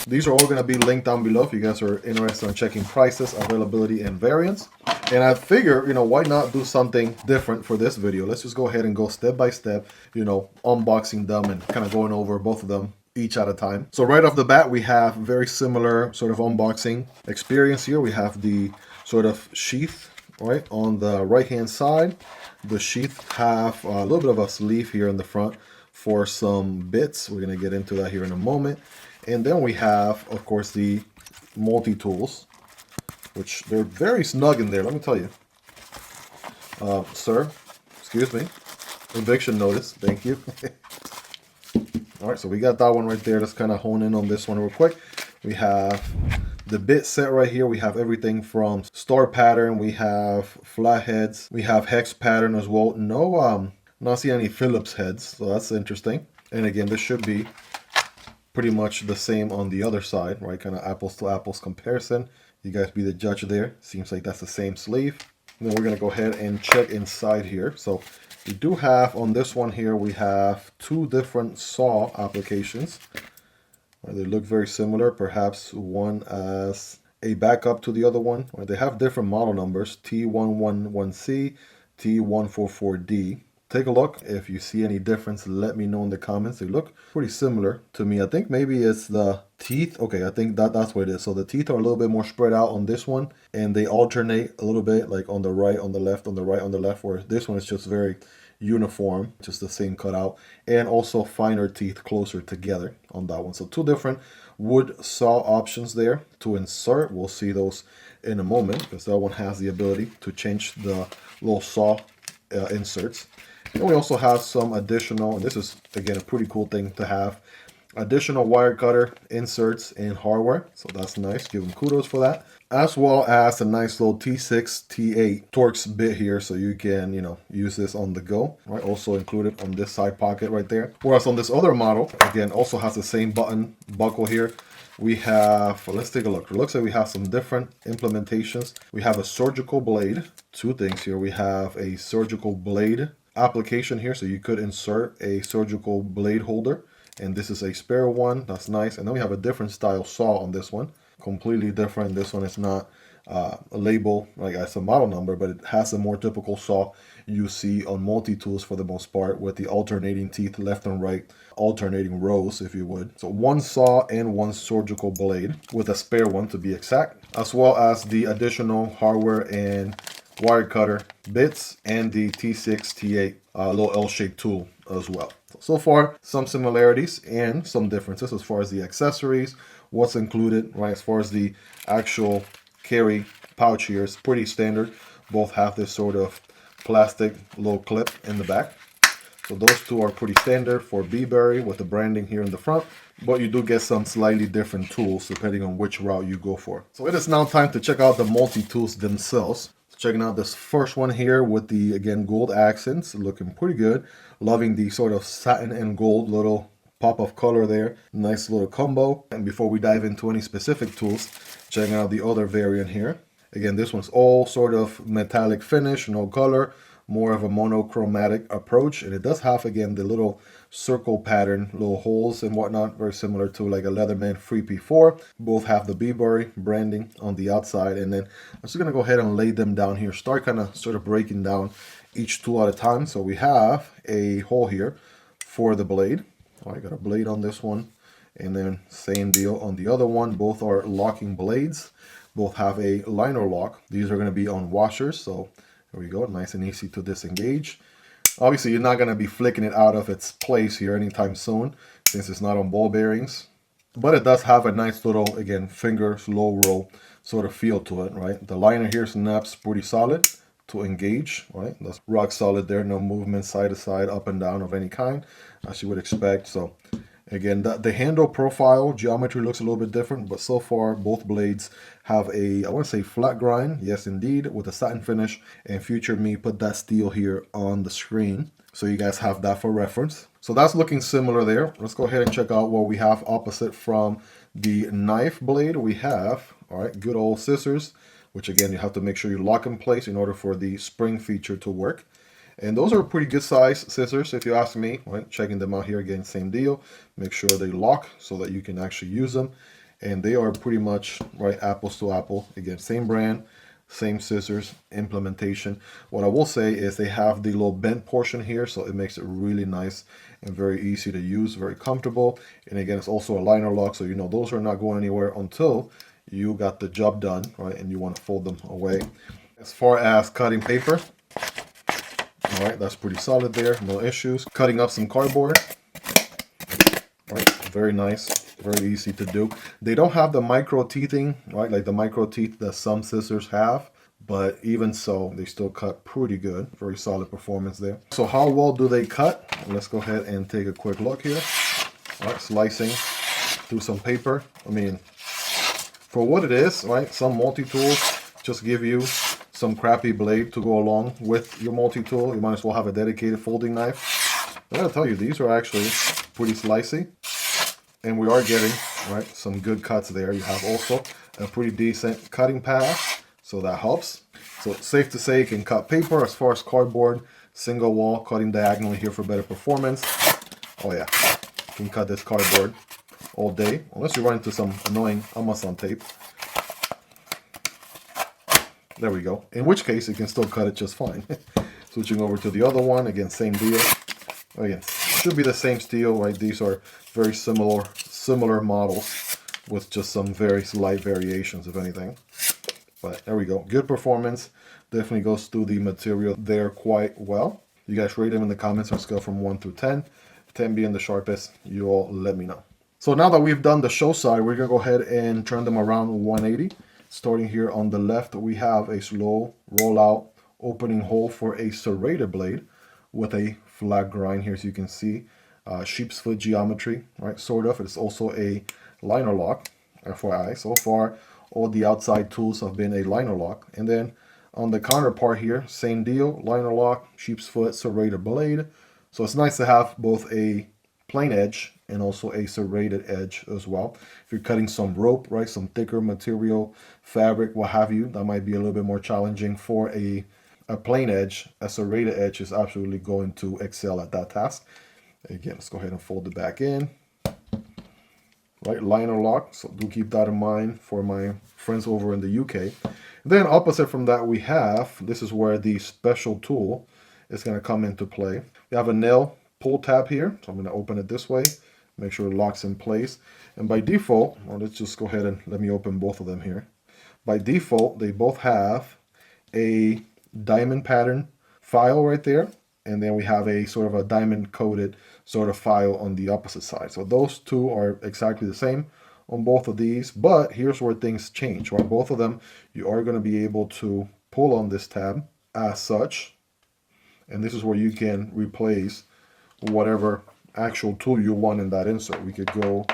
These are all going to be linked down below if you guys are interested in checking prices, availability, and variants. And I figure, you know, why not do something different for this video? Let's just go ahead and go step by step, you know, unboxing them and kind of going over both of them each at a time. So right off the bat, we have very similar sort of unboxing experience here. We have the sort of sheath, right, on the right hand side. The sheath have a little bit of a sleeve here in the front for some bits. We're going to get into that here in a moment. And then we have, of course, the multi-tools, which they're very snug in there, let me tell you. Sir, excuse me, eviction notice, thank you. All right, so we got that one right there. Let's kind of hone in on this one real quick. We have the bit set right here. We have everything from star pattern. We have flat heads. We have hex pattern as well. No, not see any Phillips heads, so that's interesting. And again, this should be pretty much the same on the other side, right? Kind of apples to apples comparison. You guys be the judge there. Seems like that's the same sleeve. And then we're gonna go ahead and check inside here. So we do have on this one here, we have two different saw applications. They look very similar, perhaps one as a backup to the other one. They have different model numbers, T111C, T144D. Take a look. If you see any difference, let me know in the comments. They look pretty similar to me. I think maybe it's the teeth. Okay, I think that's what it is. So the teeth are a little bit more spread out on this one, and they alternate a little bit, like on the right, on the left, on the right, on the left, where this one is just very uniform, just the same cutout, and also finer teeth closer together on that one. So two different wood saw options there to insert. We'll see those in a moment, because that one has the ability to change the little saw inserts. And we also have some additional, and this is again a pretty cool thing to have, additional wire cutter inserts in hardware. So that's nice. Give them kudos for that. As well as a nice little T6, T8 Torx bit here, so you can, you know, use this on the go. Right, also included on this side pocket right there. Whereas on this other model, again, also has the same button buckle here. We have, well, let's take a look. It looks like we have some different implementations. We have a surgical blade. Two things here. We have a surgical blade application here, so you could insert a surgical blade holder, and this is a spare one. That's nice. And then we have a different style saw on this one, completely different. This one is not a label like as a model number, but it has a more typical saw you see on multi-tools for the most part, with the alternating teeth left and right, alternating rows, if you would. So one saw and one surgical blade, with a spare one to be exact, as well as the additional hardware and wire cutter bits and the T6, T8 little L-shaped tool as well. So far, some similarities and some differences as far as the accessories, what's included, right? As far as the actual carry pouch here, it's pretty standard. Both have this sort of plastic little clip in the back. So those two are pretty standard for Biburi with the branding here in the front, but you do get some slightly different tools depending on which route you go for. So it is now time to check out the multi-tools themselves. Checking out this first one here with the, again, gold accents, looking pretty good. Loving the sort of satin and gold little pop of color there. Nice little combo. And before we dive into any specific tools, checking out the other variant here. Again, this one's all sort of metallic finish, no color, more of a monochromatic approach. And it does have, again, the little circle pattern, little holes and whatnot, very similar to like a Leatherman 3P4. Both have the Biburi branding on the outside. And then I'm just going to go ahead and lay them down here, start kind of sort of breaking down each tool at a time. So we have a hole here for the blade. I got a blade on this one, and then same deal on the other one. Both are locking blades. Both have a liner lock. These are going to be on washers, so there we go, nice and easy to disengage. Obviously, you're not going to be flicking it out of its place here anytime soon, since it's not on ball bearings. But it does have a nice little, again, finger slow roll sort of feel to it, right? The liner here snaps pretty solid to engage, right? That's rock solid there, no movement side to side, up and down of any kind, as you would expect. So again, the handle profile geometry looks a little bit different, but so far both blades have a, I want to say, flat grind. Yes, indeed, with a satin finish. And future me put that steel here on the screen, so you guys have that for reference. So that's looking similar there. Let's go ahead and check out what we have opposite from the knife blade. We have, all right, good old scissors, which again, you have to make sure you lock in place in order for the spring feature to work. And those are pretty good size scissors, if you ask me, right? Checking them out here again, same deal. Make sure they lock so that you can actually use them. and they are pretty much right apples to apple. Again, same brand, same scissors, implementation. What I will say is they have the little bent portion here, so it makes it really nice and very easy to use, very comfortable. And again, it's also a liner lock, so you know those are not going anywhere until you got the job done, right? And you want to fold them away. As far as cutting paper, all right, that's pretty solid there, no issues. Cutting up some cardboard, right? Very nice, very easy to do. They don't have the micro teething, right? Like the micro teeth that some scissors have, but even so, they still cut pretty good. Very solid performance there. So how well do they cut? Let's go ahead and take a quick look here. All right, slicing through some paper. I mean, for what it is, right? Some multi-tools just give you some crappy blade to go along with your multi-tool. You might as well have a dedicated folding knife. I gotta tell you, these are actually pretty slicey, and we are getting, right, some good cuts there. You have also a pretty decent cutting path, so that helps. So it's safe to say you can cut paper. As far as cardboard, single wall, cutting diagonally here for better performance. Oh yeah, you can cut this cardboard all day, unless you run into some annoying Amazon tape. There we go. In which case, you can still cut it just fine. Switching over to the other one, again, same deal. Again, should be the same steel, right? These are very similar models with just some very slight variations, if anything. But there we go. Good performance. Definitely goes through the material there quite well. You guys rate them in the comments on a scale from 1 through 10. 10 being the sharpest, you all let me know. So now that we've done the show side, we're going to go ahead and turn them around 180. Starting here on the left, we have a slow rollout opening hole for a serrated blade with a flat grind here, as you can see. Sheep's foot geometry, right? Sort of. It's also a liner lock, FYI. So far, all the outside tools have been a liner lock. And then on the counterpart here, same deal, liner lock, sheep's foot, serrated blade. So it's nice to have both a plain edge and also a serrated edge as well. If you're cutting some rope, right, some thicker material, fabric, what have you, that might be a little bit more challenging for a plain edge. A serrated edge is absolutely going to excel at that task. Again, let's go ahead and fold it back in. Right, liner lock, so do keep that in mind for my friends over in the UK. Then opposite from that, we have, this is where the special tool is going to come into play. We have a nail pull tab here, so I'm going to open it this way, make sure it locks in place. And by default, well, let's just go ahead and let me open both of them here. By default, they both have a diamond pattern file right there, and then we have a sort of a diamond coated sort of file on the opposite side. So those two are exactly the same on both of these, but here's where things change. On both of them, you are going to be able to pull on this tab as such, and this is where you can replace whatever actual tool you want in that insert. We could go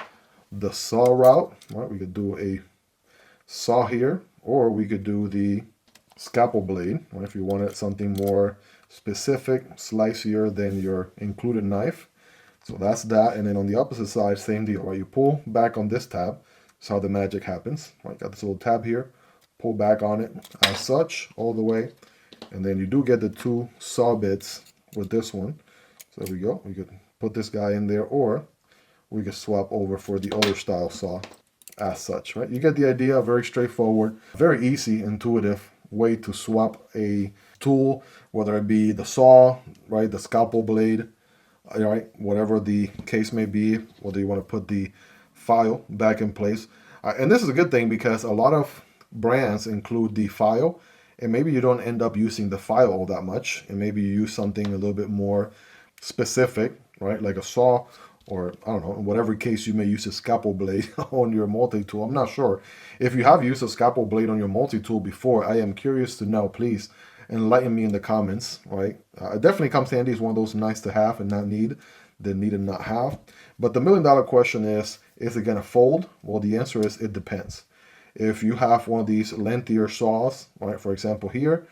the saw route, right? We could do a saw here, or we could do the scalpel blade, right? If you wanted something more specific, slicier than your included knife. So that's that. And then on the opposite side, same deal, right? You pull back on this tab. That's how the magic happens, right? Got this little tab here, pull back on it as such all the way. And then you do get the two saw bits with this one. So there we go. We could put this guy in there, or we could swap over for the other style saw as such, right? You get the idea. Very straightforward, very easy, intuitive way to swap a tool, whether it be the saw, right, the scalpel blade, right, whatever the case may be, whether you want to put the file back in place. And this is a good thing because a lot of brands include the file, and maybe you don't end up using the file all that much, and maybe you use something a little bit more specific, right, like a saw, or I don't know, in whatever case you may use a scalpel blade on your multi-tool. I'm not sure. If you have used a scalpel blade on your multi-tool before, I am curious to know. Please enlighten me in the comments, right? It definitely comes handy. It's one of those nice to have and not need, than need and not have. But the $1,000,000 question is it going to fold? Well, the answer is it depends. If you have one of these lengthier saws, right, for example here,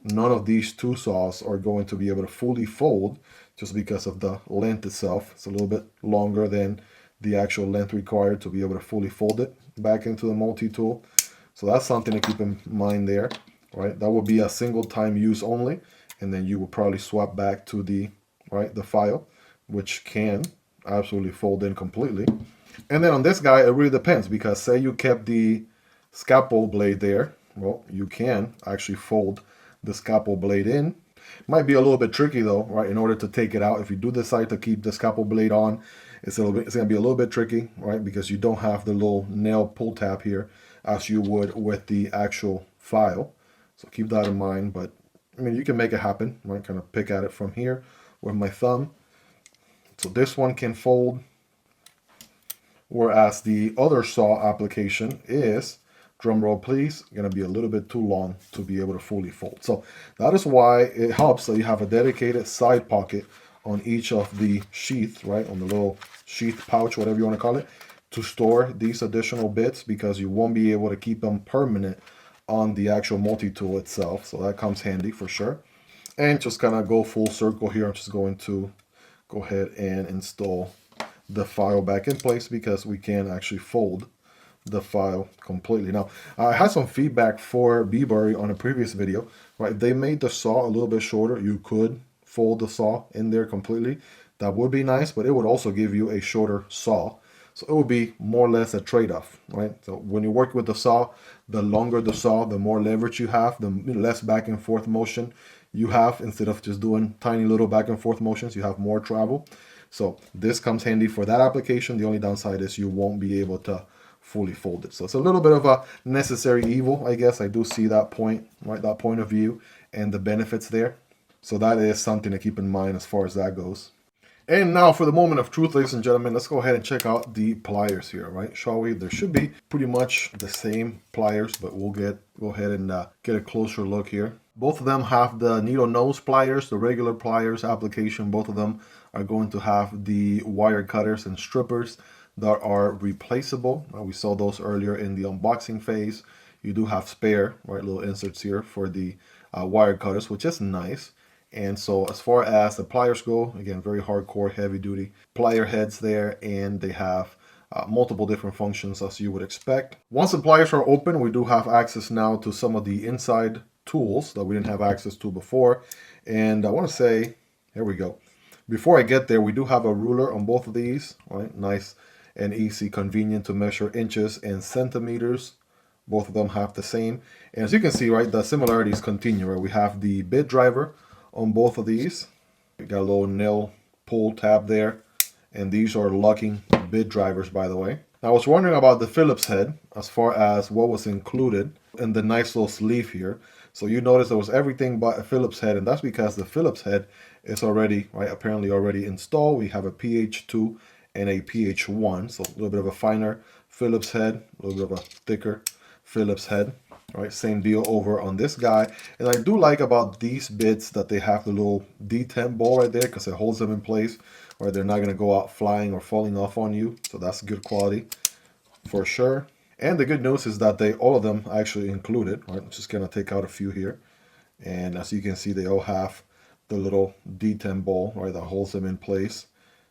none of these two saws are going to be able to fully fold just because of the length itself. It's a little bit longer than the actual length required to be able to fully fold it back into the multi-tool. So that's something to keep in mind there, right? That will be a single time use only, and then you will probably swap back to the, right, the file, which can absolutely fold in completely. And then on this guy, it really depends, because say you kept the scalpel blade there, well, you can actually fold the scalpel blade in. Might be a little bit tricky though, right? In order to take it out, if you do decide to keep the scalpel blade on, it's going to be a little bit tricky, right? Because you don't have the little nail pull tab here as you would with the actual file. So keep that in mind. But I mean, you can make it happen, right? Kind of pick at it from here with my thumb. So this one can fold, whereas the other saw application is, drum roll please, going to be a little bit too long to be able to fully fold. So that is why it helps that you have a dedicated side pocket on each of the sheath, right, on the little sheath pouch, whatever you want to call it, to store these additional bits, because you won't be able to keep them permanent on the actual multi-tool itself. So that comes handy for sure. And just kind of go full circle here. I'm just going to go ahead and install the file back in place, because we can actually fold the file completely. Now, I had some feedback for Biburi on a previous video, right? They made the saw a little bit shorter. You could fold the saw in there completely. That would be nice, but it would also give you a shorter saw. So it would be more or less a trade-off, right? So when you work with the saw, the longer the saw, the more leverage you have, the less back and forth motion you have. Instead of just doing tiny little back and forth motions, you have more travel. So this comes handy for that application. The only downside is you won't be able to fully fold it. So it's a little bit of a necessary evil, I guess. I do see that point, right? That point of view and the benefits there. So that is something to keep in mind as far as that goes. And now for the moment of truth, ladies and gentlemen, let's go ahead and check out the pliers here, right? Shall we? There should be pretty much the same pliers, but we'll go ahead and get a closer look here. Both of them have the needle nose pliers, the regular pliers application. Both of them are going to have the wire cutters and strippers that are replaceable. We saw those earlier in the unboxing phase. You do have spare, right, little inserts here for the wire cutters, which is nice. And so as far as the pliers go, again, very hardcore, heavy duty plier heads there, and they have multiple different functions as you would expect. Once the pliers are open, we do have access now to some of the inside tools that we didn't have access to before. And I want to say, here we go. Before I get there, we do have a ruler on both of these, right? Nice and easy, convenient to measure inches and centimeters. Both of them have the same. And as you can see, right, the similarities continue, right? We have the bit driver on both of these. We got a little nail pull tab there, and these are locking bit drivers, by the way. Now, I was wondering about the Phillips head as far as what was included in the nice little sleeve here. So you notice there was everything but a Phillips head, and that's because the Phillips head is already, right, apparently already installed. We have a PH2 and a PH1, so a little bit of a finer Phillips head, a little bit of a thicker Phillips head. All right, same deal over on this guy. And I do like about these bits that they have the little detent ball right there, because it holds them in place where they're not going to go out flying or falling off on you. So that's good quality for sure. And the good news is that all of them actually included. Right, I'm just going to take out a few here. And as you can see, they all have the little detent ball, right, that holds them in place.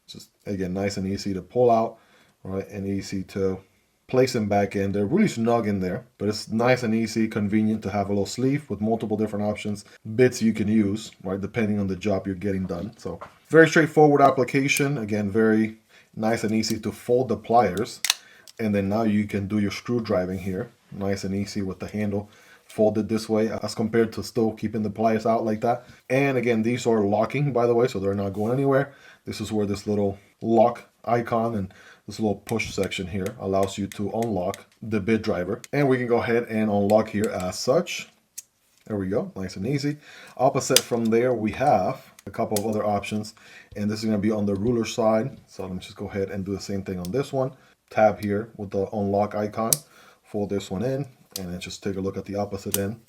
Just, again, nice and easy to pull out, right, and easy to place them back in. They're really snug in there, but it's nice and easy, convenient to have a little sleeve with multiple different options, bits you can use, right, depending on the job you're getting done. So very straightforward application. Again, very nice and easy to fold the pliers. And then now you can do your screw driving here. Nice and easy with the handle folded this way as compared to still keeping the pliers out like that. And again, these are locking, by the way, so they're not going anywhere. This is where this little lock icon and this little push section here allows you to unlock the bit driver. And we can go ahead and unlock here as such. There we go, nice and easy. Opposite from there, we have a couple of other options. And this is going to be on the ruler side. So let me just go ahead and do the same thing on this one. Tab here with the unlock icon. Fold this one in and then just take a look at the opposite end.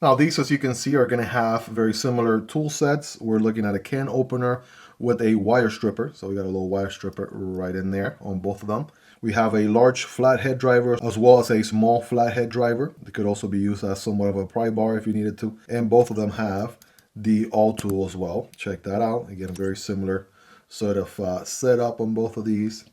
Now these, as you can see, are going to have very similar tool sets. We're looking at a can opener with a wire stripper. So we got a little wire stripper right in there on both of them. We have a large flathead driver as well as a small flathead driver. It could also be used as somewhat of a pry bar if you needed to. And both of them have the all tool as well. Check that out. Again, very similar sort of setup on both of these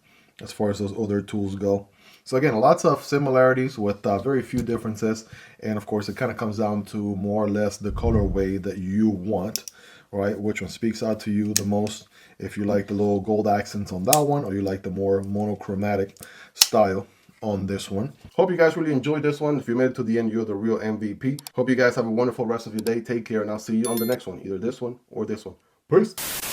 as far as those other tools go. So again, lots of similarities with very few differences. And of course, it kind of comes down to more or less the colorway that you want, right? Which one speaks out to you the most. if you like the little gold accents on that one, or you like the more monochromatic style on this one. Hope you guys really enjoyed this one. If you made it to the end, you're the real MVP. Hope you guys have a wonderful rest of your day. Take care, and I'll see you on the next one, either this one or this one. Peace.